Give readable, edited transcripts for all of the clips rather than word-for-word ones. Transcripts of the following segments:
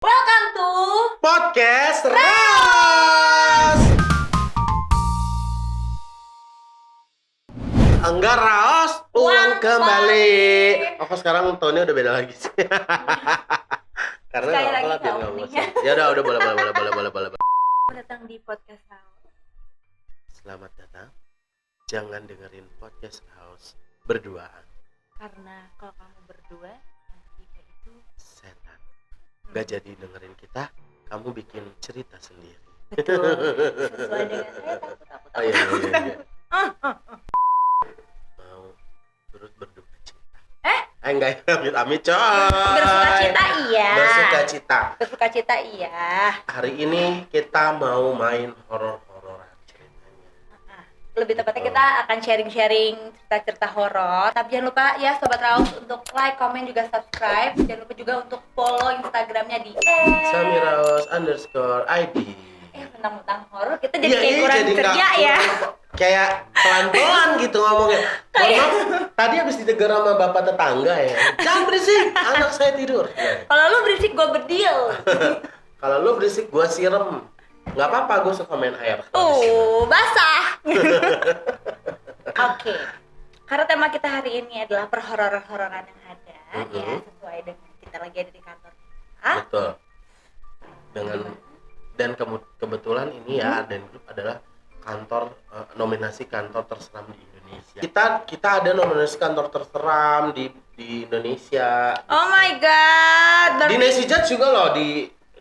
Welcome to Podcast Raos. Enggak Raos, ulang kembali. Oh, sekarang tonnya udah beda lagi sih. Karena Sekali apa lagi lah biar kau nggak openingnya. bosan. Ya udah boleh. Selamat datang di podcast Raos. Selamat datang. Jangan dengerin Podcast Raos berduaan. Karena kalau kamu berdua nanti kita itu Setan. Gak jadi dengerin kita, kamu bikin cerita sendiri. betul sesuai dengan saya takut. Oh iya. Mau turut berduka cita. Enggak, amit coy. Bersuka cita iya. Bersuka cita. Hari ini kita mau main horor-hororan ceritanya. Lebih tepatnya kita akan sharing-sharing cerita-cerita horor. Tapi jangan lupa ya Sobat Raus untuk like, komen, juga subscribe. Jangan lupa juga untuk follow Instagramnya di @samiraos_id. Mentang-mentang horor kita jadi kayak kurang kerja ya. Kayak pelan-pelan gitu ngomongnya. Maaf, tadi habis ditegur sama bapak tetangga ya. Jangan berisik, anak saya tidur. Kalau lu berisik gue bedil. Kalau lu berisik gua siram. Nggak apa-apa, gue suka main air. Basah. Oke. Karena tema kita hari ini adalah perhoror-hororan yang ada, ya sesuai dengan kita lagi ada di kantor kita. Betul. Dan kebetulan ini ya Arden Group adalah kantor nominasi kantor terseram di Indonesia. Kita ada nominasi kantor terseram di Indonesia. Oh my god. Di Nancy Judge juga loh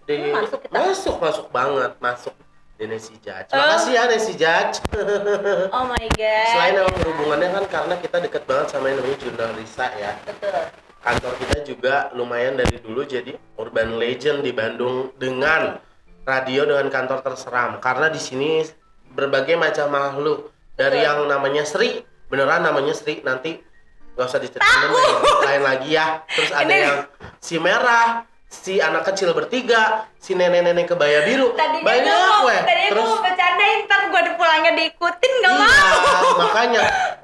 Masuk kita. masuk banget di Nancy Judge. Makasih ya Nancy Judge. Oh my god. Selain emang berhubungannya kan karena kita deket banget sama yang namanya Jurnal Risa ya. Betul. Kantor kita juga lumayan dari dulu jadi urban legend di Bandung dengan radio dengan kantor terseram. Karena di sini berbagai macam makhluk dari yang namanya Sri, beneran namanya Sri, nanti nggak usah diceritain lain lagi ya. Terus ada yang si merah, si anak kecil bertiga, si nenek-nenek kebaya biru, banyak weh. Tadinya gue mau bercandain, ntar gue pulangnya diikutin gak mau. Iya, makanya.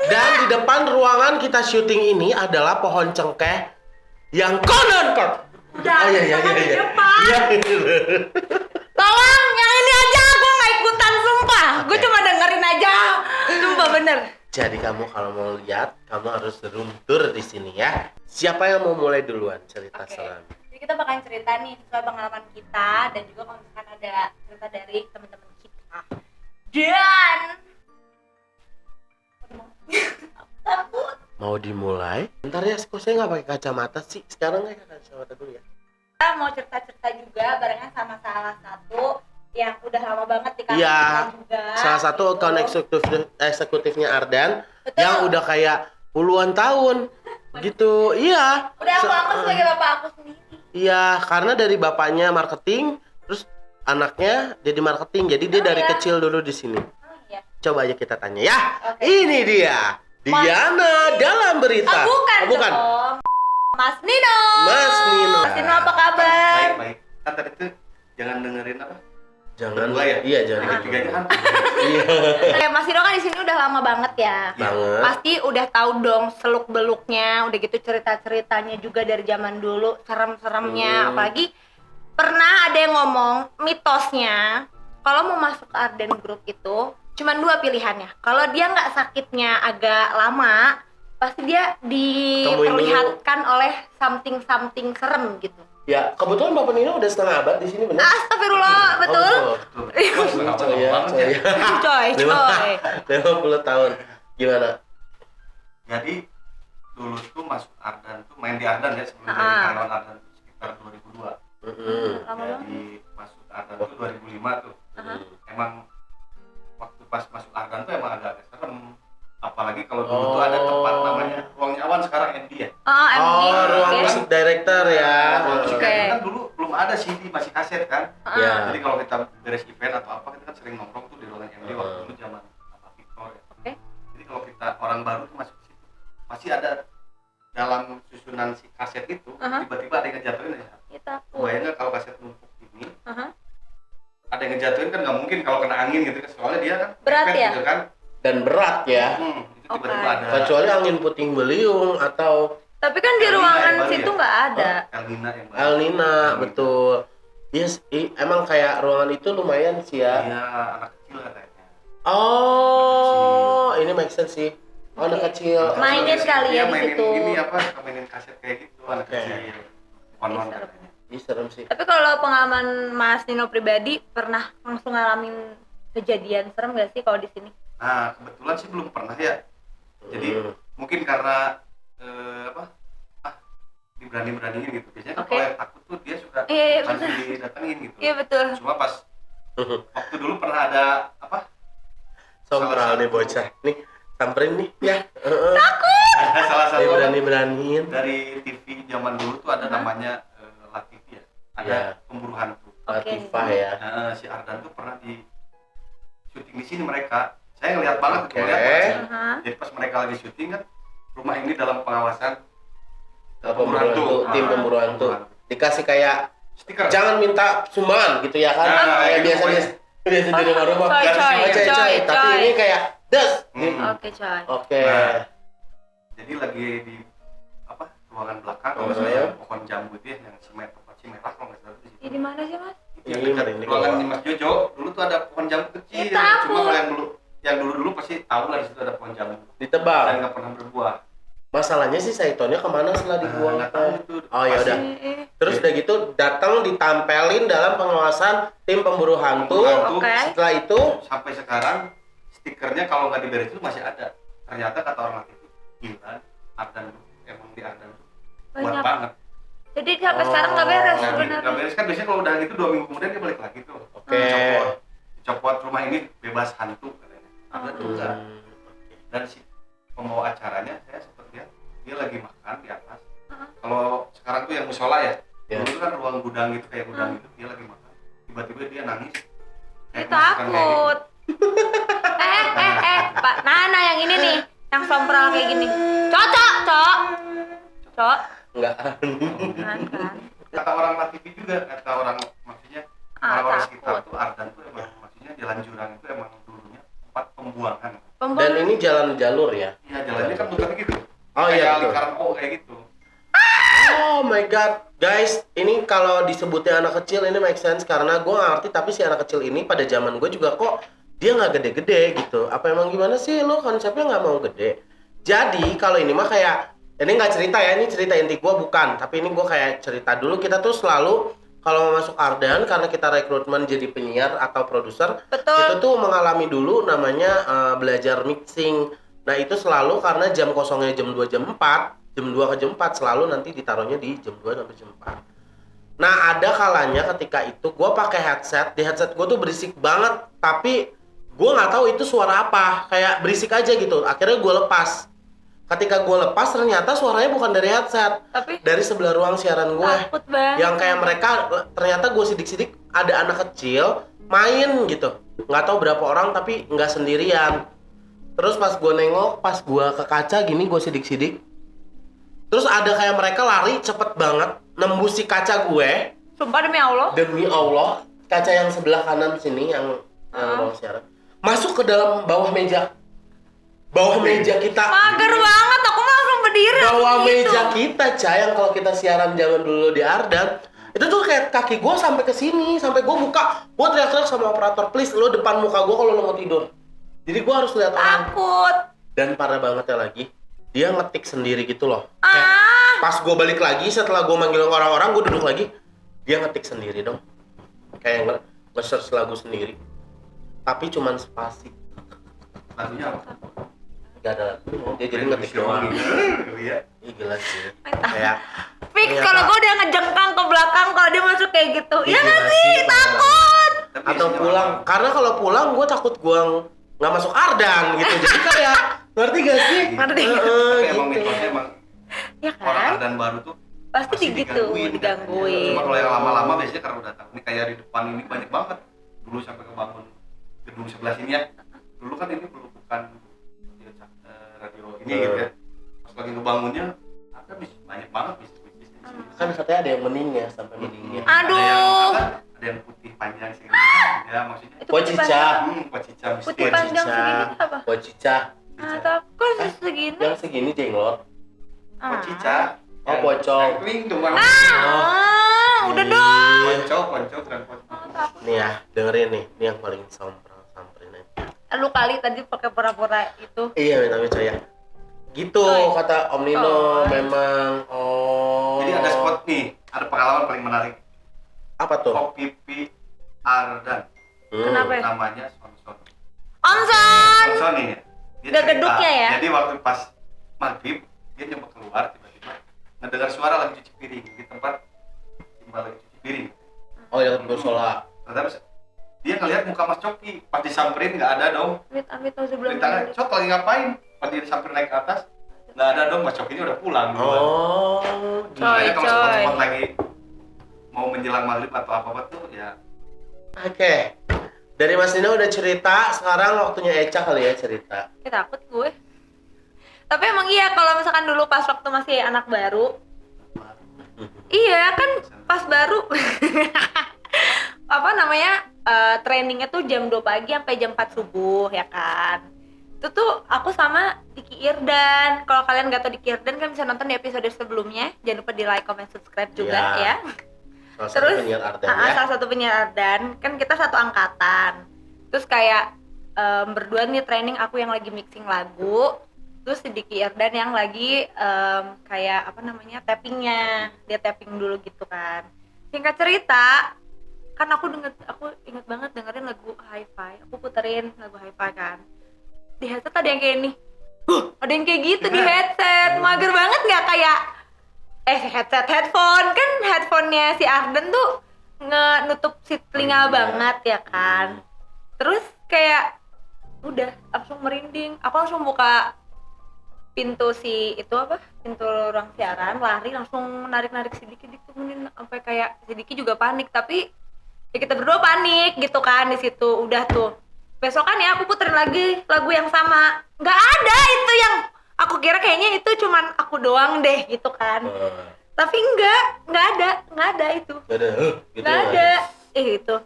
Dan di depan ruangan kita syuting ini adalah pohon cengkeh yang konon kok. Udah, Iya. di depan. Iya. Tolong, yang ini aja, gue gak ikutan, sumpah. Gue Oke. cuma dengerin aja. Sumpah bener. Jadi kamu kalau mau lihat, kamu harus room tour di sini ya. Siapa yang mau mulai duluan cerita Oke. seram? Jadi kita bakalan cerita nih sesuai pengalaman kita dan juga kalau misalkan ada cerita dari teman-teman kita. Dan takut. Mau dimulai? Bentar ya, kok saya nggak pakai kacamata sih? Sekarang nggak pakai kacamata dulu ya. Kita mau cerita-cerita juga barengan sama salah satu yang udah lama banget di kantor Iya, kita juga. salah satu account eksekutifnya Ardan. Betul. Yang udah kayak puluhan tahun gitu. Iya. Udah aku anggap sebagai bapak aku sendiri. Iya, karena dari bapaknya marketing, terus anaknya jadi marketing. Jadi dia dari iya. kecil dulu di sini. Oh iya. Coba aja kita tanya ya. Oke. Ini dia. Diana dalam berita. Bukan Oh, bukan. dong. Mas Nino. Mas Nino. Mas Nino apa kabar? Baik. Kan tadi tuh jangan dengerin apa? Jangan Berdua ya? Iya, jangan. Tiga-tiganya kan. Iya. Kayak Mas Nino kan di sini udah lama banget ya. Banget. Pasti udah tahu dong seluk-beluknya, udah gitu cerita-ceritanya juga dari zaman dulu, serem-seremnya. Apalagi pernah ada yang ngomong mitosnya kalau mau masuk ke Arden Group itu cuman dua pilihannya. Kalau dia nggak sakitnya agak lama, pasti dia diperlihatkan oleh something serem gitu. Ya, kebetulan Bapak Nino udah setengah abad di sini benar. Astagfirullah, betul? Tuh. Wah, setengah Coy ya, banget coy. ya. Coy. 50 tahun. Gimana? Jadi dulu tuh masuk Ardan tuh main di Ardan ya sebelum jadi karyawan Ardan tuh sekitar 2002. Lama banget. Jadi masuk Ardan tuh 2005 tuh. Emang waktu pas masuk Ardan tuh emang agak serem. Apalagi kalau dulu tuh ada tempat namanya Ruang Nyawan, sekarang MD ya. MD. Ruang oke. musik director ya. Oke. Kan dulu belum ada CD, masih kaset kan. Ya. Jadi kalau kita beres event atau apa, kita kan sering nongkrong tuh di ruangan MD waktu dulu zaman apa Victor ya. Oke. Jadi kalau kita orang baru tuh masuk ke situ, masih ada dalam susunan si kaset itu, tiba-tiba ada yang ngejatuhin aja. Ya takut. Bayangin nggak kalau kaset numpuk ini, ada yang ngejatuhin kan nggak mungkin kalau kena angin gitu kan, soalnya dia kan Berat efek ya? gitu kan. Dan berat ya. Itu tiba-tiba Oke. ada. Kecuali angin puting beliung atau Tapi kan di El Nino ruangan yang baru situ ya? nggak ada. El Nina yang baru. El Nina, betul. Yes, emang kayak ruangan itu lumayan sih ya. Iya, anak kecil katanya. Oh, ini make sense sih. Oh, anak Oke. kecil. Mainin kali ya di mainin situ. ini apa? Mainin kaset kayak gitu anak Oke. kecil. Konon Bisa. katanya. Ih, serem sih. Tapi kalau pengalaman Mas Nino pribadi pernah langsung ngalamin kejadian serem gak sih kalau di sini? Nah, kebetulan sih belum pernah ya. Jadi mungkin karena apa? Diberani-beraniin gitu. Biasanya kan Oke. kalau yang takut tuh dia suka Iya, langsung betul. didatengin gitu. Iya betul. Cuma pas waktu dulu pernah ada apa? Sompral nih bocah. Nih, samperin nih ya. Ada salah satu Dia berani-beraniin. dari TV zaman dulu tuh ada namanya Latifah ya. Ada Iya. pemburu hantu. Oke. Latifah ya. Nah, si Ardan tuh pernah di syuting di sini mereka. Saya ngeliat banget Oke. ngeliat banget sih. Aha. Jadi pas mereka lagi syuting kan rumah ini dalam pengawasan Pemburu hantu, tim Ah, pemburu hantu. pemburu hantu. Dikasih kayak Stiker. jangan minta sumbangan gitu ya kan. Nah, Kayak gitu biasa pokoknya. di rumah-rumah. Coy, Garis coy, sama coy. Tapi coy. ini kayak des. Hmm. Oke coy. Oke. Nah, jadi lagi di apa ruangan belakang kalau nggak salah Oh. ya, pohon jambu itu ya yang merah kalau nggak salah di situ. Ini di mana sih Mas? Yang Ini, dekat ini ruangan bawah. Mas Jojo dulu tuh ada pohon jambu kecil. Ya, takut. Cuma kalau yang dulu pasti tahu lah di situ ada pohon jambu dan Ditebang. nggak pernah berbuah. Masalahnya sih Saitonnya kemana setelah dibuang? Nggak tahu itu. Oh ya udah. Terus udah gitu datang ditampelin dalam pengawasan tim pemburu hantu. Hantu. Oke. Setelah itu Sampai sekarang stikernya kalau nggak diberesin masih ada. Ternyata kata orang itu gila Ardan tuh, emang di Ardan tuh kuat Banyak. banget. Jadi sampai sekarang nggak beres Oh. Nggak sebenarnya. beres kan biasanya kalau udah gitu 2 minggu kemudian dia balik lagi tuh. Oke. Dicopot rumah ini bebas hantu katanya. Ada Oh. juga. Hmm. Dan si pembawa acaranya saya sempat lihat dia lagi makan di atas. Heeh. Kalau sekarang tuh yang musola ya, Ya. dulu kan ruang gudang gitu kayak gudang gitu dia lagi makan. Tiba-tiba dia nangis. Dia Kayak kemasukan kayak takut. Pak Nana yang ini nih, yang sompral kayak gini. Cocok, cok. Enggak. Kan. Kata orang Latifi juga, kata orang maksudnya Ah, orang-orang takut. sekitar tuh Ardan tuh emang maksudnya jalan jurang itu emang dulunya tempat pembuangan. Dan ini jalan jalur ya. Iya jalannya kan bentuknya gitu. Oh, iya, kayak betul. lingkaran O kayak gitu. Oh my god, guys, ini kalau disebutnya anak kecil ini make sense karena gue nggak ngerti tapi si anak kecil ini pada zaman gue juga kok dia nggak gede-gede gitu. Apa emang gimana sih lo konsepnya nggak mau gede? Jadi kalau ini mah kayak ini nggak cerita ya, ini cerita inti gue bukan, tapi ini gue kayak cerita dulu kita tuh selalu kalau mau masuk Ardan karena kita rekrutmen jadi penyiar atau produser Betul. itu tuh mengalami dulu namanya belajar mixing. Nah itu selalu karena jam kosongnya jam 2 jam 4 jam 2 ke jam 4 selalu nanti ditaruhnya di jam 2 sampai jam 4. Nah ada kalanya ketika itu gue pakai headset, di headset gue tuh berisik banget tapi gue nggak tahu itu suara apa, kayak berisik aja gitu. Akhirnya gue lepas. Ketika gue lepas ternyata suaranya bukan dari headset, Tapi dari sebelah ruang siaran gue. takut banget. Yang kayak mereka ternyata gue sidik-sidik ada anak kecil main gitu, nggak tahu berapa orang tapi nggak sendirian. Terus pas gue nengok, pas gue ke kaca gini gue sidik-sidik, terus ada kayak mereka lari cepet banget nembus si kaca gue. Sumpah demi Allah. Kaca yang sebelah kanan sini yang ruang siaran masuk ke dalam bawah meja kita. Mager banget, aku mah langsung berdiri. Bawah langsung gitu. meja kita, Cah, yang kalau kita siaran zaman dulu di Ardan itu tuh kayak kaki gue sampai ke sini, sampai gue buka, gue teriak-teriak sama operator, please lo depan muka gue kalau lo mau tidur. Jadi gue harus lihat orang. Takut. Dan parah bangetnya lagi, dia ngetik sendiri gitu loh. Kayak pas gue balik lagi setelah gue manggil orang-orang, gue duduk lagi, dia ngetik sendiri dong. Kayak nge-search lagu sendiri. Tapi cuman spasi, Lagunya apa? gak ada lagu. Dia jadi ngetik doang. Iya. Ih gila sih. Kayak Fix ternyata- kalau gue udah ngejengkang ke belakang kalau dia masuk kayak gitu. Ih, Iya nggak gila sih? parah Takut. banget. Tapi Atau isinya pulang, apa? karena kalau pulang gue takut gue nggak masuk Ardan gitu. Jadi kayak ngerti gak sih? Ngerti. Tapi emang Gitu. mitosnya emang Ya orang kan? Ardan baru tuh Pasti gitu, digangguin. Cuma kalau yang lama-lama biasanya karena udah tahu ini kayak di depan ini banyak banget. Dulu sampai kebangun gedung sebelah sini ya. Dulu kan ini belum bukan radio ini gitu ya. Pas lagi ngebangunnya ada banyak banget bisnis-bisnis di sini. Kan katanya ada yang meningnya sampai meningnya. Aduh. Ada yang apa? Ada yang putih panjang sih. Ya maksudnya. Itu Pocica. Pocica Putih mistis. panjang segini apa? Pocica. Ah, takut segini. Yang segini jenglot. Pocica. Oh, pocong. Yang kering tuh Bang. Ah, udah dong. Ponco bukan ponco. Oh, takut. Nih ya, dengerin nih. Ini yang paling samperin aja. Lu kali tadi pakai pura-pura itu. Iya, minta ya. Gitu Oh. kata Om Nino, Oh. memang. Oh. Jadi ada spot nih, ada pengalaman paling menarik. Apa tuh? Kopi Ardan. Kenapa ya? Namanya Sonson. Onson. Sonson nih. Dia Udah cerita. geduknya ya? Jadi waktu pas maghrib dia nyoba keluar tiba-tiba ngedengar suara lagi cuci piring di tempat timbal lagi cuci piring. Oh, yang bersola. Terus dia ngelihat muka Mas Coki, pas disamperin nggak ada dong. Amit sebelum Ditanya, Cok lagi ngapain? Pas dia disamperin naik ke atas, nggak ada dong, Mas Coki ini udah pulang. Oh. Coy. Makanya kalau spot-spot lagi mau menjelang maghrib atau apa-apa tuh ya. Oke. Dari Mas Nino udah cerita, sekarang waktunya Eca kali ya cerita. Takut gue. Tapi emang iya kalau misalkan dulu pas waktu masih anak baru. Iya kan pas baru. Apa namanya? Trainingnya tuh jam 2 pagi sampai jam 4 subuh ya kan. Itu tuh aku sama Diki Irdan. Kalau kalian nggak tahu Diki Irdan kan bisa nonton di episode sebelumnya. Jangan lupa di like, comment, subscribe juga ya. Salah satu Terus penyiar Ardan ya. salah satu penyiar Ardan. Kan kita satu angkatan. Terus kayak berdua nih training, aku yang lagi mixing lagu. Terus si Diki Irdan yang lagi kayak apa namanya tappingnya. Dia tapping dulu gitu kan. Singkat cerita, kan aku inget banget dengerin lagu Hi-Fi. Aku puterin lagu Hi-Fi kan. Di headset ada yang kayak ini. Ada yang kayak gitu di headset. Mager banget nggak kayak headphone kan, headphone-nya si Arden tuh nutup si telinga banget ya kan. Terus kayak udah langsung merinding. Aku langsung buka pintu pintu ruang siaran, lari langsung narik si Diki ditemenin sampai kayak si Diki juga panik, tapi ya kita berdua panik gitu kan di situ. Udah tuh besokan ya aku puterin lagi lagu yang sama, nggak ada itu yang aku kira kayaknya itu cuman aku doang deh gitu kan. Tapi nggak ada itu. Nggak ada. Itu.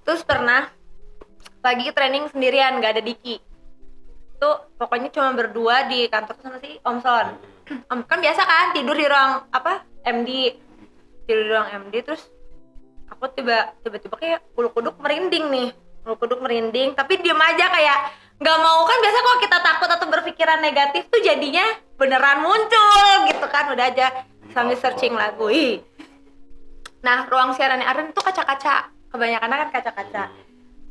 Terus pernah lagi training sendirian, nggak ada Diki. Tuh pokoknya cuma berdua di kantor sama si Om Son. Om kan biasa kan tidur di ruang MD. Tidur di ruang MD terus aku tiba-tiba kayak bulu kuduk merinding, tapi diem aja kayak nggak mau kan. Biasa kalau kita takut atau berpikiran negatif tuh jadinya beneran muncul gitu kan. Udah aja sambil searching lagu. Nah, ruang siarannya Arden tuh kaca-kaca, kebanyakan kan kaca-kaca.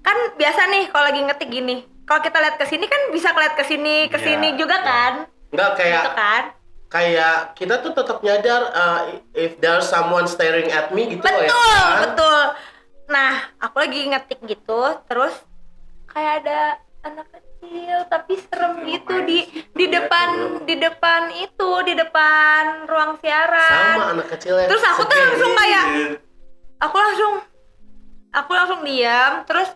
Kan biasa nih kalau lagi ngetik gini, kalau kita lihat ke sini kan bisa ngeliat ke sini juga kan. Enggak kayak Gitu kan. Kayak kita tuh tetap nyadar if there's someone staring at me gitu loh ya. Betul. Nah, aku lagi ngetik gitu, terus kayak ada anak kecil tapi serem gitu di depan ruang siaran. Sama anak kecilnya. Terus aku tuh langsung kayak aku langsung diam, terus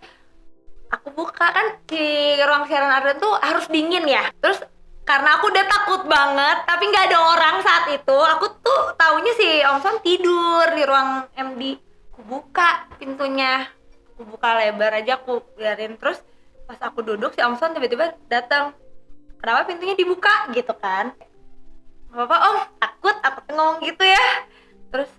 aku buka kan di ruang siaran Arden tuh harus dingin ya. Terus karena aku udah takut banget tapi nggak ada orang saat itu, aku tuh taunya si Om Son tidur di ruang MD. Aku buka pintunya, aku buka lebar aja, aku biarin. Terus pas aku duduk si Om Son tiba-tiba datang. Kenapa pintunya dibuka gitu kan? Bapak Om, aku tuh ngomong gitu ya. Terus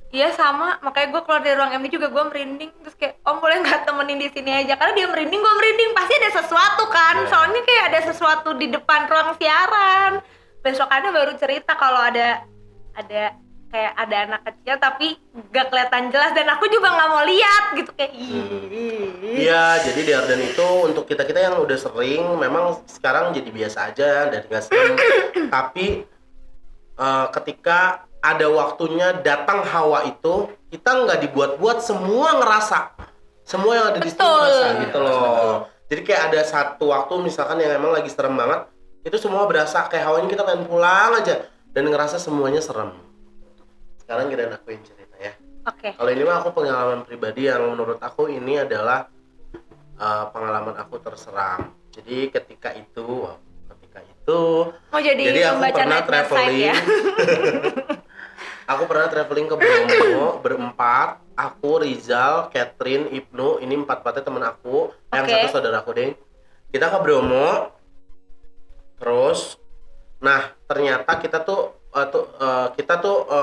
iya sama, makanya gue keluar dari ruang MD juga gue merinding. Terus kayak Om boleh nggak temenin di sini aja, karena dia merinding, gue merinding, pasti ada sesuatu kan. Soalnya kayak ada sesuatu di depan ruang siaran. Besokannya baru cerita kalau ada kayak ada anak kecil tapi gak kelihatan jelas, dan aku juga nggak mau lihat gitu kayak Iya, jadi di Arden itu untuk kita yang udah sering, memang sekarang jadi biasa aja dan nggak sering. Tapi ketika ada waktunya datang hawa itu, kita nggak dibuat-buat, semua ngerasa, semua yang ada di situ ngerasa gitu loh. Jadi kayak ada satu waktu misalkan yang emang lagi serem banget, itu semua berasa kayak hawanya kita pengen pulang aja dan ngerasa semuanya serem. Sekarang kita akuin cerita ya. Oke. Kalau ini mah aku pengalaman pribadi yang menurut aku ini adalah pengalaman aku terseram. Jadi ketika itu Mau jadi aku pembaca pernah nightmare site traveling. ya. Aku pernah traveling ke Bromo berempat. Aku, Rizal, Catherine, Ibnu, ini empat-empatnya teman aku. Yang satu saudaraku deh. Kita ke Bromo. Terus, nah ternyata kita tuh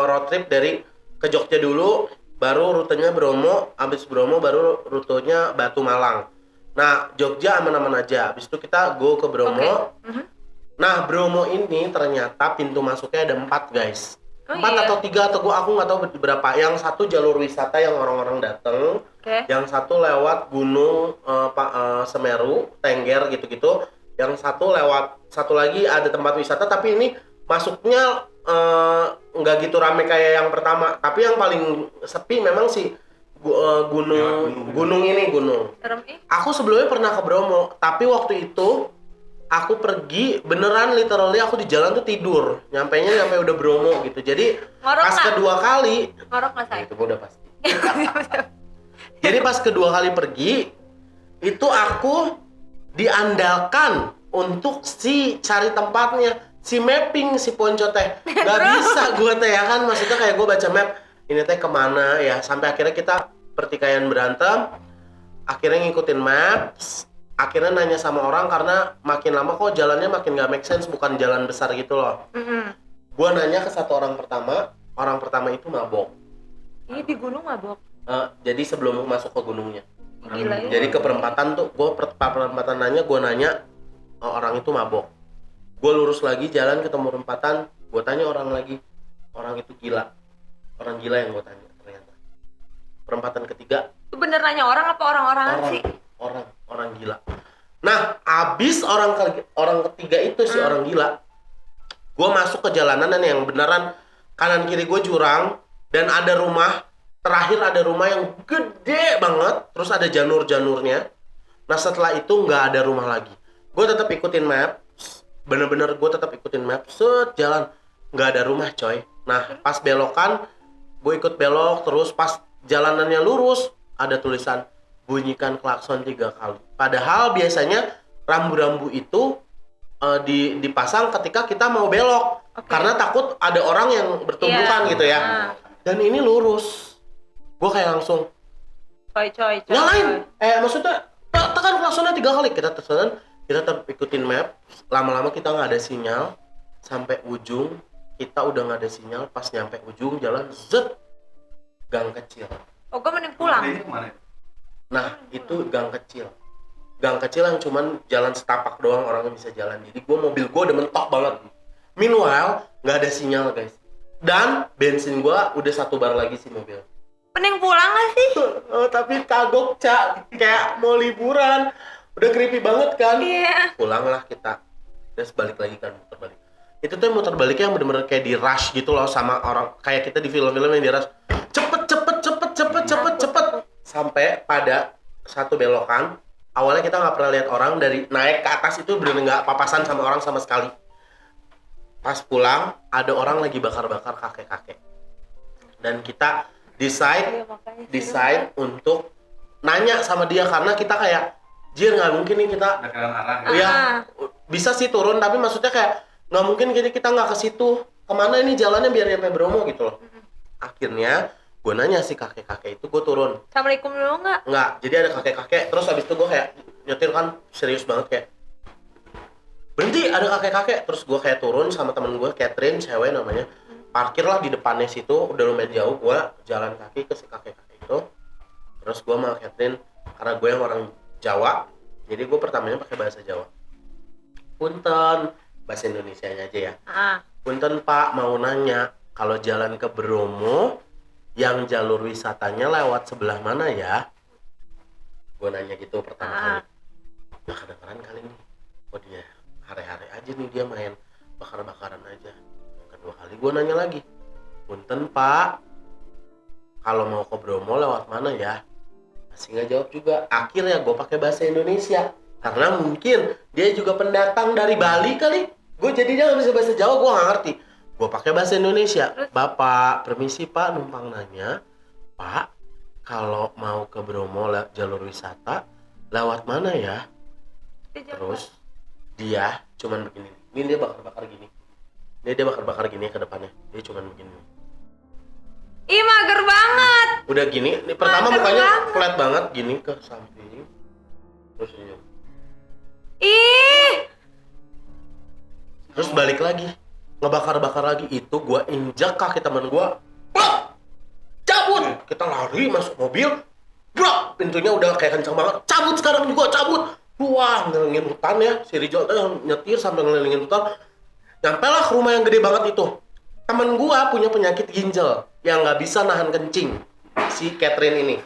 road trip dari ke Jogja dulu, baru rutenya Bromo, habis Bromo baru rutenya Batu Malang. Nah, Jogja aman-aman aja. Habis itu kita go ke Bromo. Oke. Nah, Bromo ini ternyata pintu masuknya ada 4, guys. Oh, 4 iya. atau 3 atau aku nggak tahu berapa. Yang satu jalur wisata yang orang-orang dateng. Oke. Yang satu lewat Gunung Semeru, Tengger gitu-gitu. Yang satu lewat, satu lagi ada tempat wisata, tapi ini masuknya nggak gitu rame kayak yang pertama. Tapi yang paling sepi memang sih gunung ini. Serem ih. Aku sebelumnya pernah ke Bromo, tapi waktu itu aku pergi beneran literally aku di jalan tuh tidur. Nyampe udah Bromo gitu. Jadi Ngorok pas nggak? kedua kali, Ngorok nggak nah, say? itu udah pasti. Jadi pas kedua kali pergi, itu aku diandalkan untuk si cari tempatnya, si mapping si Ponco teh. Gak bisa gue teh ya kan, maksudnya kayak gue baca map, ini teh kemana ya, sampai akhirnya kita pertikaian berantem, akhirnya ngikutin maps, akhirnya nanya sama orang karena makin lama kok jalannya makin gak make sense, bukan jalan besar gitu loh. Gue nanya ke satu orang pertama itu mabok. Ini di gunung mabok. Jadi sebelum masuk ke gunungnya. Gila ya. Jadi ke perempatan tuh, gue perempatan gue nanya, orang itu mabok. Gue lurus lagi jalan ketemu perempatan, gue tanya orang lagi, orang itu gila. Orang gila yang gue tanya ternyata. Perempatan ketiga, Lu bener nanya orang apa orang-orangan sih? orang gila. Nah, abis orang ketiga itu si orang gila, gue masuk ke jalanan yang beneran kanan kiri gue jurang dan ada rumah, terakhir ada rumah yang gede banget, terus ada janur-janurnya. Nah setelah itu nggak ada rumah lagi. Gue tetap ikutin map, bener-bener gue tetap ikutin map, jalan nggak ada rumah coy. Nah pas belokan, gue ikut belok, terus pas jalanannya lurus ada tulisan bunyikan klakson 3 kali. Padahal biasanya rambu-rambu itu dipasang ketika kita mau belok, karena takut ada orang yang bertumbukan gitu ya. Dan ini lurus, gue kayak langsung Coy. nyalain, maksudnya tekan klaksonnya 3 kali. Kita tetap ikutin map, lama-lama kita nggak ada sinyal, sampai ujung kita udah nggak ada sinyal. Pas nyampe ujung jalan, gang kecil. Oh, gue mending pulang. Ini kemana? Nah itu gang kecil yang cuman jalan setapak doang orangnya bisa jalan. Jadi mobil gue udah mentok banget. Meanwhile nggak ada sinyal guys, dan bensin gue udah 1 bar lagi sih mobil. Mending pulang gak sih? Tapi kagok Cak, kayak mau liburan, udah creepy banget kan. Iya. Pulanglah kita, terus balik lagi kan, muter balik. Itu tuh muter baliknya yang bener-bener kayak di rush gitu loh, sama orang kayak kita di film-film yang di rush. Cepet. Sampai pada satu belokan, awalnya kita nggak pernah lihat orang, dari naik ke atas itu bener nggak papasan sama orang sama sekali. Pas pulang ada orang lagi bakar-bakar kakek-kakek, dan kita decide untuk nanya sama dia, karena kita kayak jir nggak mungkin nih kita Ada kanan arah. ya bisa sih turun, tapi maksudnya kayak nggak mungkin gini kita nggak ke situ, kemana ini jalannya biar nyampe Bromo gitu loh. Akhirnya gue nanya si kakek-kakek itu, gue turun. Assalamualaikum dulu nggak? Nggak, jadi ada kakek-kakek, terus habis itu gue kayak nyetir kan serius banget kayak berhenti, ada kakek-kakek. Terus gue kayak turun sama temen gue, Catherine, cewek namanya, parkirlah di depannya situ, udah lumayan jauh. Gue jalan kaki ke si kakek-kakek itu, terus gue sama Catherine, karena gue yang orang Jawa, jadi gue pertamanya pakai bahasa Jawa. Punten, bahasa Indonesianya aja ya. Punten Pak, mau nanya, kalau jalan ke Bromo yang jalur wisatanya lewat sebelah mana ya? Gue nanya gitu pertama kali. Nah kedengeran kali nih, oh dia hare-hare aja nih, dia main bakar-bakaran aja. Yang kedua kali gue nanya lagi, punten Pak, kalau mau ke Bromo lewat mana ya? Masih nggak jawab juga. Akhirnya gue pakai bahasa Indonesia, karena mungkin dia juga pendatang dari Bali kali. Gue jadinya nggak bisa bahasa Jawa, gue nggak ngerti. Gue pakai bahasa Indonesia. Bapak, permisi Pak, numpang nanya, Pak, kalau mau ke Bromo jalur wisata lewat mana ya? Terus dia cuman begini. Ini dia bakar-bakar gini. Dia bakar-bakar gini ke depannya. Dia cuman begini. Ih, mager banget. Udah gini, ini pertama Mager mukanya banget. flat banget gini ke samping. Terus senyum. Ih. Terus balik lagi, ngebakar-bakar lagi. Itu gua injak kaki teman gua. Plak! kita lari masuk mobil, brak, pintunya udah kayak kencang banget, cabut sekarang juga, cabut. Wah, ngelilingin hutan ya, si Rizal tuh nyetir sampai ngelilingin hutan. Nyampe lah ke rumah yang gede banget itu. Temen gua punya penyakit ginjal yang nggak bisa nahan kencing, si Catherine ini.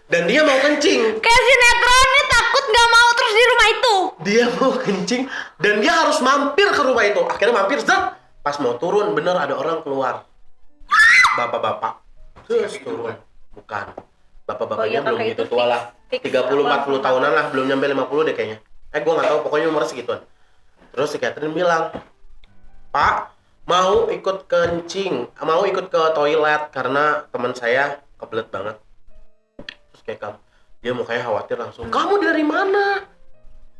Dan dia mau kencing. Kayak sinetronnya takut nggak mau terus di rumah itu. Dia mau kencing dan dia harus mampir ke rumah itu. Akhirnya mampir, zat. Pas mau turun, bener ada orang keluar. Bapak-bapak. Terus turun. Bukan. Bapak-bapaknya belum kakak gitu itu tua lah. fix 30-40 tahunan lah, belum nyampe 50 deh kayaknya. Gua nggak tahu, pokoknya umur segituan. Terus si Catherine bilang, Pak, mau ikut kencing, mau ikut ke toilet karena teman saya kebelet banget. Terus kayak kamu, dia mukanya khawatir langsung. Kamu dari mana?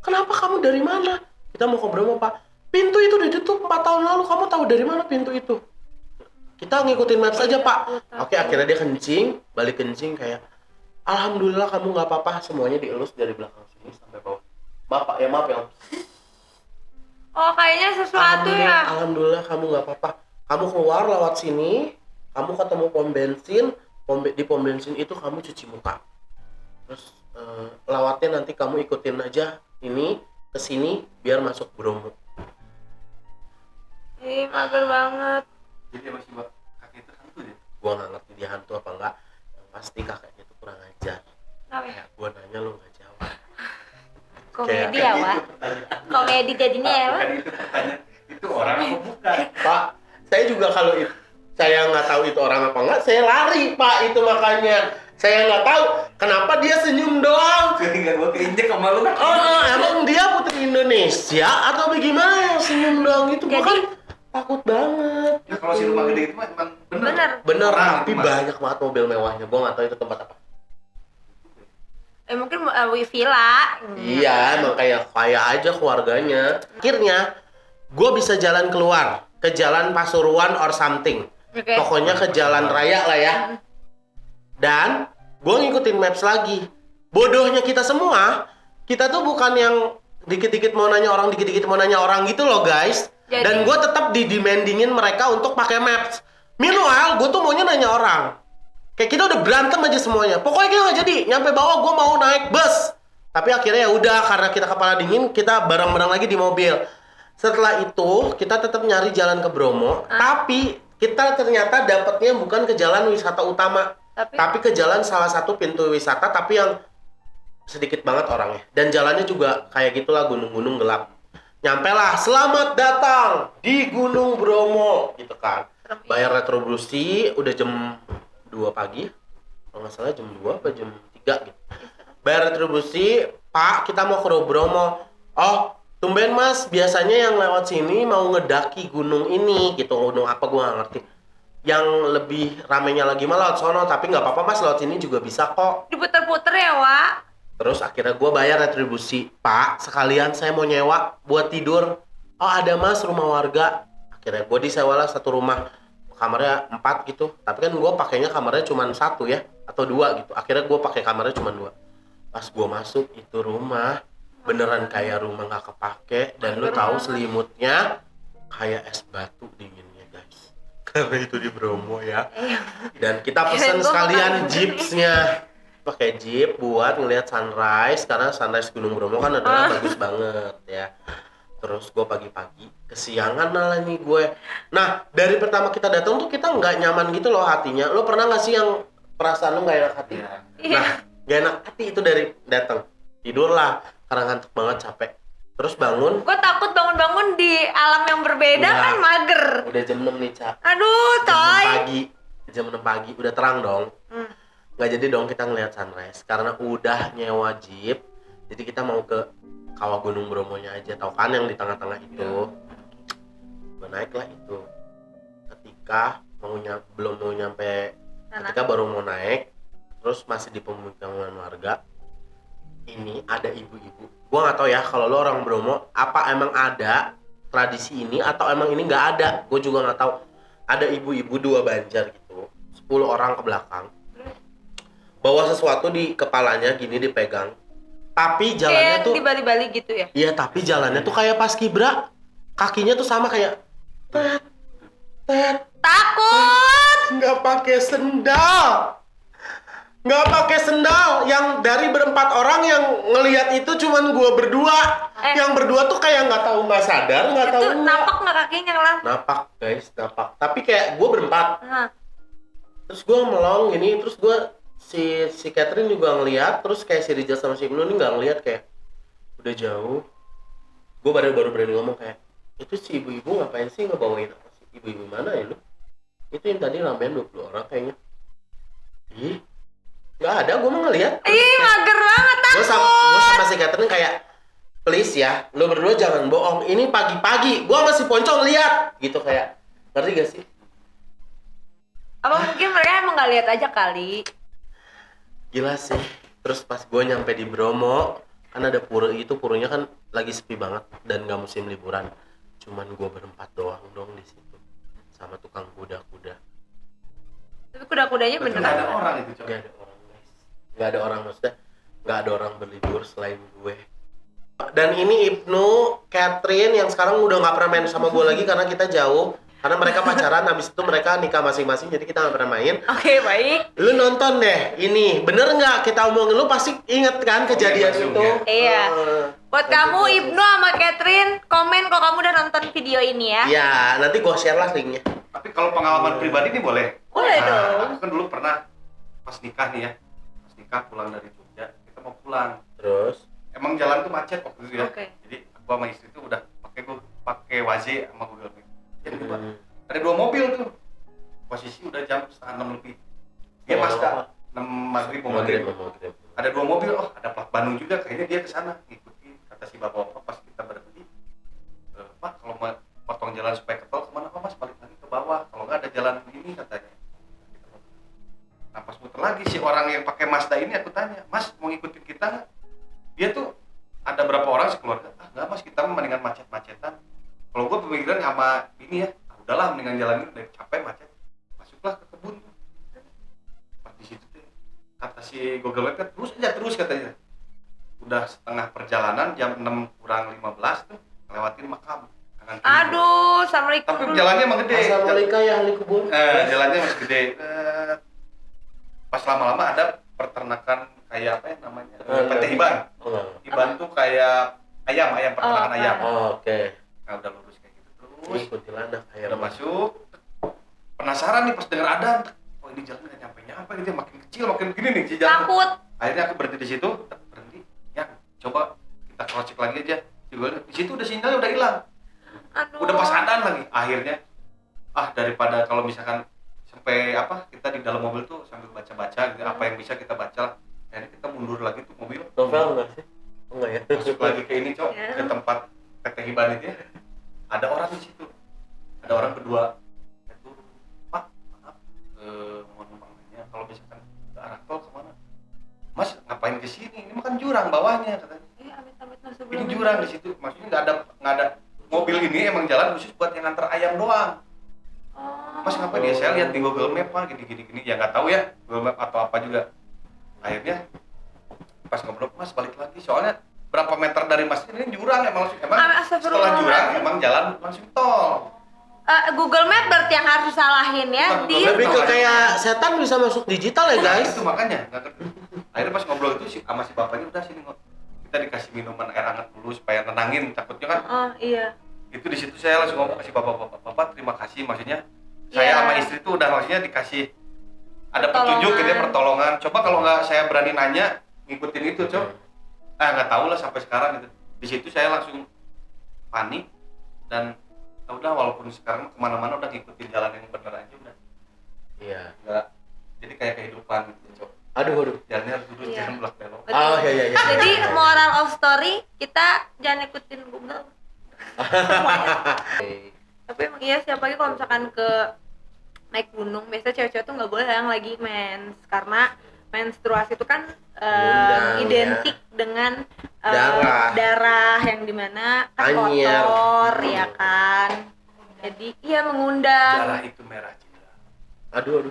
Kenapa kamu dari mana? Kita mau ke Bromo, Pak. Pintu itu ditutup 4 tahun lalu. Kamu tahu dari mana pintu itu? Kita ngikutin maps aja, Pak. Oke, akhirnya dia kencing, balik kencing kayak, Alhamdulillah kamu nggak apa-apa. Semuanya dielus dari belakang sini sampai bawah. Bapak, ya maaf ya. Oh, kayaknya sesuatu ya. Alhamdulillah kamu nggak apa-apa. Kamu keluar lewat sini, kamu ketemu pom bensin, di pom bensin itu kamu cuci muka. Terus lewatnya nanti kamu ikutin aja ini ke sini biar masuk Bromo. Ih, mager banget. Jadi masih buat kakek itu hantu deh. Gua nggak ngerti dia hantu apa enggak. Yang pasti kakaknya tuh kurang ajar. Kenapa ya? Kayak gua nanya lu nggak jawab. Komedi ya, Wak? Komedi jadinya ya, Wak? Bukan itu pertanyaan. Itu orang apa bukan? Pak, saya juga kalau saya nggak tahu itu orang apa enggak, saya lari, Pak, itu makanya. Saya nggak tahu kenapa dia senyum doang. Sehingga gua keinjek sama lu. Oh, emang dia putri Indonesia atau bagaimana yang senyum doang itu? Gua Jadi- kan takut banget. Ya kalau si rumah gede itu mah emang Bener. Bener, Orang tapi itu mah. banyak banget mobil mewahnya. Gua nggak tahu itu tempat apa. Mungkin villa. Iya, emang kayak kaya aja keluarganya. Akhirnya, gue bisa jalan keluar ke jalan Pasuruan or something. Oke. Pokoknya ke jalan raya lah ya. Dan gue ngikutin maps lagi. Bodohnya kita semua, kita tuh bukan yang dikit-dikit mau nanya orang, dikit-dikit mau nanya orang gitu loh guys. Jadi- Dan gue tetap didemandingin mereka untuk pakai maps. Meanwhile, gue tuh maunya nanya orang. Kayak kita udah berantem aja semuanya. Pokoknya kita nggak jadi. Nyampe bawah gue mau naik bus. Tapi akhirnya ya udah, karena kita kepala dingin, kita bareng-bareng lagi di mobil. Setelah itu kita tetap nyari jalan ke Bromo. Tapi kita ternyata dapatnya bukan ke jalan wisata utama, tapi ke jalan salah satu pintu wisata, tapi yang sedikit banget orangnya. Dan jalannya juga kayak gitulah, gunung-gunung gelap. Nyampe lah, selamat datang di Gunung Bromo, gitu kan. Bayar retribusi udah jam 2 pagi, kalau nggak salah jam 2 apa jam 3 gitu. Bayar retribusi, Pak, kita mau ke Bromo. Oh, tumben Mas, biasanya yang lewat sini mau ngedaki gunung ini gitu. Gunung apa gua nggak ngerti. Yang lebih ramenya lagi mah lewat sono, tapi nggak apa-apa Mas, lewat sini juga bisa kok. Diputer-puter ya, Wak? Terus akhirnya gua bayar retribusi. Pak, sekalian saya mau nyewa buat tidur. Oh, ada Mas, rumah warga. Akhirnya gua disewa lah satu rumah. Kamarnya 4 gitu, tapi kan gue pakainya kamarnya cuma 1 ya, atau 2 gitu. Akhirnya gue pakai kamarnya cuma 2. Pas gue masuk itu rumah beneran kayak rumah nggak kepake, dan lu tahu selimutnya kayak es batu dinginnya guys. Karena itu di Bromo ya. Dan kita Kirain pesen gua sekalian makan. jeepsnya, pakai jeep buat ngelihat sunrise, karena sunrise Gunung Bromo kan adalah bagus banget ya. Terus gue pagi-pagi kesiangan lah nih gue. Nah, dari pertama kita datang tuh kita nggak nyaman gitu loh hatinya. Lo pernah nggak sih yang perasaan lo nggak enak hati? Iya. Nah, nggak enak hati itu dari datang. Tidur lah karena ngantuk banget, capek. Terus bangun, Gue takut bangun-bangun di alam yang berbeda Iya. kan mager. udah jam 6 nih, Cak. Aduh, Jam 6 coy. pagi. Jam 6 pagi udah terang dong. Nggak jadi dong kita ngeliat sunrise karena udah nyewa jeep. Jadi kita mau ke Kawah Gunung Bromonya aja, tau kan yang di tengah-tengah itu. Gue naik lah itu. Ketika belum mau nyampe, ketika baru mau naik, terus masih di pemukiman warga. Ini ada ibu-ibu. Gue nggak tahu ya kalau lo orang Bromo, apa emang ada tradisi ini atau emang ini nggak ada? Gue juga nggak tahu. Ada ibu-ibu 2 Banjar gitu, 10 orang ke belakang, bawa sesuatu di kepalanya gini dipegang. Tapi jalannya Kayak tuh, di Bali-Bali gitu ya? iya tapi jalannya tuh kayak pas kibra, kakinya tuh sama kayak tet, Takut! nggak pakai sendal. nggak pakai sendal. Yang dari berempat orang yang ngelihat itu cuman gua berdua. Yang berdua tuh kayak nggak sadar, nggak tahu. Itu napak nggak kakinya lah? Napak guys, napak. Tapi kayak gua berempat. Nah. Terus gua melong gini, terus gua si Catherine juga ngelihat, terus kayak si Rizal sama si Ibnu ini nggak ngelihat, kayak udah jauh. Gua baru berani ngomong kayak, itu si ibu-ibu ngapain sih ngebawain apa sih? Ibu-ibu mana ya lu? Itu yang tadi lampian 20 orang kayaknya. Ih, nggak ada, gue mau ngeliat. Ih, mager banget Gue sama si Catherine kayak, please ya, lu berdua jangan bohong. Ini pagi-pagi, gue masih poncong lihat, gitu kayak, ngerti gak sih? Apa mungkin mereka emang nggak lihat aja kali? Gila sih. Terus pas gue nyampe di Bromo, kan ada pura itu, puranya kan lagi sepi banget dan nggak musim liburan. Cuman gue berempat doang dong di situ, sama tukang kuda-kuda. Tapi kuda-kudanya Berarti beneran. nggak ada orang itu coba. Gak ada orang guys, gak ada orang, maksudnya gak ada orang berlibur selain gue. Dan ini Ibnu, Catherine yang sekarang udah gak pernah main sama gue lagi karena kita jauh. Karena mereka pacaran, habis itu mereka nikah masing-masing, jadi kita gak pernah main. Oke, baik. Lu nonton deh, ini bener gak kita omongin, lu pasti inget kan kejadian langsung itu. ya. Iya. Buat Nanti kamu gua Ibnu sama Catherine, komen kalau kamu udah nonton video ini ya. Ya, nanti gue share lah linknya. Tapi kalau pengalaman pribadi ini boleh. Boleh Nah, dong. aku kan dulu pernah pas nikah nih ya. Pas nikah pulang dari Jogja, kita mau pulang. Terus? Emang jalan tuh macet waktu itu ya. Oke. Jadi aku sama istri tuh udah pakai Waze sama Google Map. Jadi ada 2 mobil tuh. Posisi udah jam 5:30 lebih. Dia Mazda 6 maghrib mau maghrib. Ada 2 mobil, oh ada plat Bandung juga, kayaknya dia ke sana ngikutin. Kata si bapak-bapak pas kita berhenti, Pak kalau mau potong jalan supaya ke tol kemana? Oh Mas balik lagi ke bawah, kalau nggak ada jalan ini katanya. Nah pas muter lagi si orang yang pakai Mazda ini aku tanya, Mas mau ngikutin kita nggak? Dia tuh ada berapa orang sekeluarga? Ah nggak Mas, kita mendingan macet-macetan. Kalau gue pemikiran sama ini ya, udahlah mendingan jalan ini udah capek macet. Masuklah ke kebun. Pas di situ tuh kata si Google Map terus katanya. Udah setengah perjalanan jam 6:15 tuh ngelewatin makam. Kanan kiri. Aduh, assalamualaikum. Tapi jalannya emang gede. Assalamualaikum ya ahli kubur. Jalannya masih gede. Pas lama-lama ada peternakan kayak apa ya namanya? PT Hiban. Hiban tuh kayak ayam peternakan ayam. Oke. Nah udah lurus kayak gitu terus. Kuntilanak ayam. Udah masuk. Penasaran nih pas denger adan. Oh ini jalan nggak nyampe gitu ya, makin kecil makin gini nih si jalan. Takut. Akhirnya aku berhenti di situ, berhenti. Ya, coba kita cross check lagi aja. Di situ udah sinyalnya udah hilang. Aduh. Udah pas adan lagi. Akhirnya daripada kalau misalkan sampai kita di dalam mobil tuh sambil baca-baca gitu, apa yang bisa kita baca. Akhirnya kita mundur lagi tuh mobil. Novel enggak sih? Enggak ya? Masuk lagi ke ini, Cok, Ya. ke tempat PT Hiban itu ya. Ada orang di situ. Ada orang berdua. Itu, Pak, maaf, mohon maafnya kalau misalkan ke arah tol kemana? Mas, ngapain ke sini? Ini makan jurang bawahnya katanya. Amit-amit Ini jurang di situ. Maksudnya nggak ada mobil ini emang jalan khusus buat yang nganter ayam doang. Oh. Mas ngapain ya? Saya lihat di Google Map Pak gini. Ya nggak tahu ya Google Map atau apa juga. Akhirnya pas ngobrol, Mas balik lagi. Soalnya berapa meter dari Mas ini jurang emang setelah jurang emang jalan langsung tol. Google Map berarti yang harus salahin ya. Bukan Di Google Map. Lebih ke kayak setan bisa masuk digital ya guys. Itu makanya nggak ngerti. Akhirnya pas ngobrol itu sama si bapaknya udah sini kita dikasih minuman air hangat dulu supaya nenangin, takutnya kan. Oh iya. Itu di situ saya langsung ngomong ke si bapak terima kasih, maksudnya saya Iya. sama istri tuh udah maksudnya dikasih ada Pertolongan. petunjuk gitu ya, pertolongan. Coba kalau nggak saya berani nanya ngikutin itu nggak tahu lah sampai sekarang gitu. Di situ saya langsung panik dan udah walaupun sekarang kemana-mana udah ngikutin jalan yang benar aja udah Iya. nggak, jadi kayak kehidupan gitu. Aduh. Jalannya harus lurus, Iya. jangan belok belok. Betul. Oh iya. Jadi moral of story kita jangan ikutin Google. Semuanya. Tapi emang iya sih, apalagi kalau misalkan ke naik gunung, biasanya cewek-cewek tuh nggak boleh yang lagi mens, karena menstruasi itu kan Mengundang, identik dengan Darah. yang dimana kan Anyer. kotor ya kan. Jadi iya mengundang. Darah itu merah cinta. Aduh.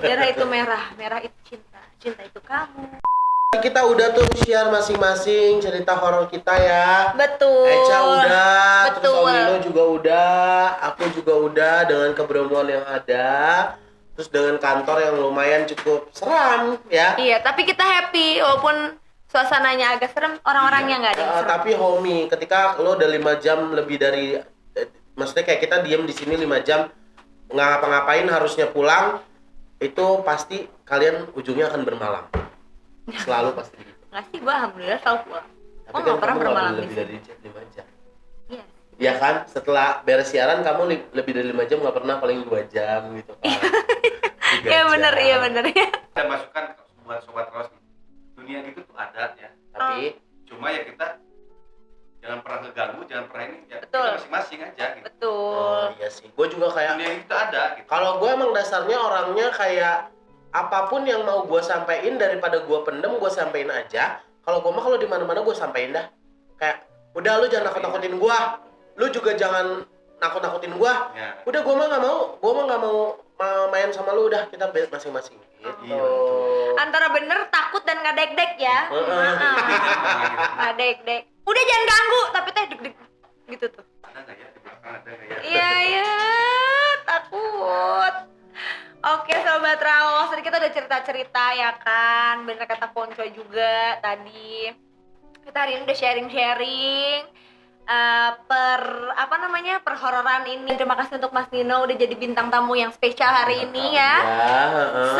Darah itu merah itu cinta itu kamu. Kita udah tuh share masing-masing cerita horor kita ya. Betul. Eca udah, terus Betul. Om Nino juga udah, aku juga udah dengan keberumuan yang ada. terus dengan kantor yang lumayan cukup seram ya. Iya, tapi kita happy walaupun suasananya agak serem, orang-orangnya nggak ada yang serem. Tapi homie, ketika lo udah 5 jam lebih dari maksudnya kayak kita diem di sini 5 jam nggak ngapa-ngapain harusnya pulang, itu pasti kalian ujungnya akan bermalam. Selalu pasti gitu. Nggak sih, gua alhamdulillah selalu pulang. Tapi Gua kan nggak pernah kamu bermalam di lebih sini. dari 5 jam. Iya. Ya kan, setelah beres siaran kamu lebih dari 5 jam nggak pernah, paling 2 jam gitu kan. 3 Iya bener, jam. iya bener ya. Ada masukan buat sobat Raos nih. Dunia gitu tuh ada ya. Tapi Cuma ya kita jangan pernah ngeganggu, jangan pernah ini ya. Betul. Kita masing-masing aja gitu. Betul. iya sih, gue juga kayak Dunia itu ada gitu. kalau gue emang dasarnya orangnya kayak apapun yang mau gue sampein daripada gue pendem, gue sampein aja. Kalau gue mah kalau di mana-mana gue sampein dah. Kayak udah lu jangan nakut-nakutin gue, lu juga jangan nakut-nakutin gue. Ya. Udah gue mah nggak mau main sama lu, udah kita masing-masing gitu. Iya, betul. Antara bener takut dan nggak dek-dek ya. Heeh. Nggak dek-dek. Udah jangan ganggu, tapi teh deg-deg gitu tuh. Ada nggak ya di belakang, ada nggak ya? Iya ya, takut. Oke sobat Raos, tadi kita udah cerita-cerita ya kan, bener kata Ponco juga tadi. Kita hari ini udah sharing-sharing perhororan ini. Terima kasih untuk Mas Nino udah jadi bintang tamu yang spesial hari ini ya.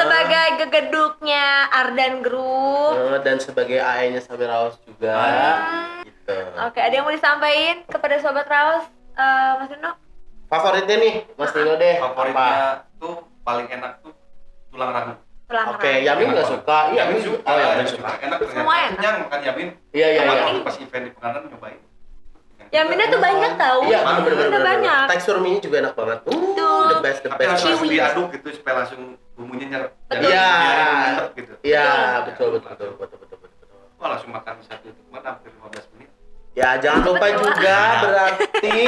Sebagai gegeduknya Ardan Group. Dan sebagai AE-nya Samir Raos juga. Gitu. Oke, ada yang mau disampaikan kepada sobat Raos, Mas Nino? Favoritnya nih, Mas Nino deh. Apa? Favoritnya tuh paling enak tuh tulang ragu. Oke, Yamin nggak suka. Iya, Yamin Yamin suka. Oh, Yamin Yamin suka. Enak ternyata. Semua enak. Kenyang makan Yamin. Iya, iya, Emang iya. Waktu pas event di Pangandaran nyobain. Yaminnya tuh banyak tau. Iya, Ada bener-bener. banyak. Tekstur mie juga enak banget. Betul. The best. Tapi langsung Kiwi. diaduk gitu supaya langsung bumbunya nyerap. Betul. Iya. Nyerap gitu. Iya, Betul. betul. Wah, langsung makan satu itu cuma hampir 15 menit. Ya, jangan lupa Betul. juga berarti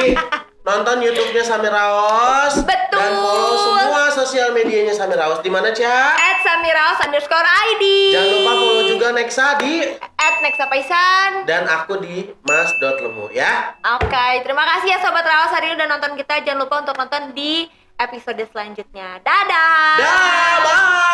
nonton YouTube-nya Samir Raos. Betul. Dan follow semua sosial medianya Samir Raos. Di mana, Ca? @samiraos_id. Jangan lupa follow juga Nexa di @nexapaisan. dan aku di mas.lemu ya. Oke, terima kasih ya sobat Raos hari ini udah nonton kita. Jangan lupa untuk nonton di episode selanjutnya. Dadah. Dah, bye.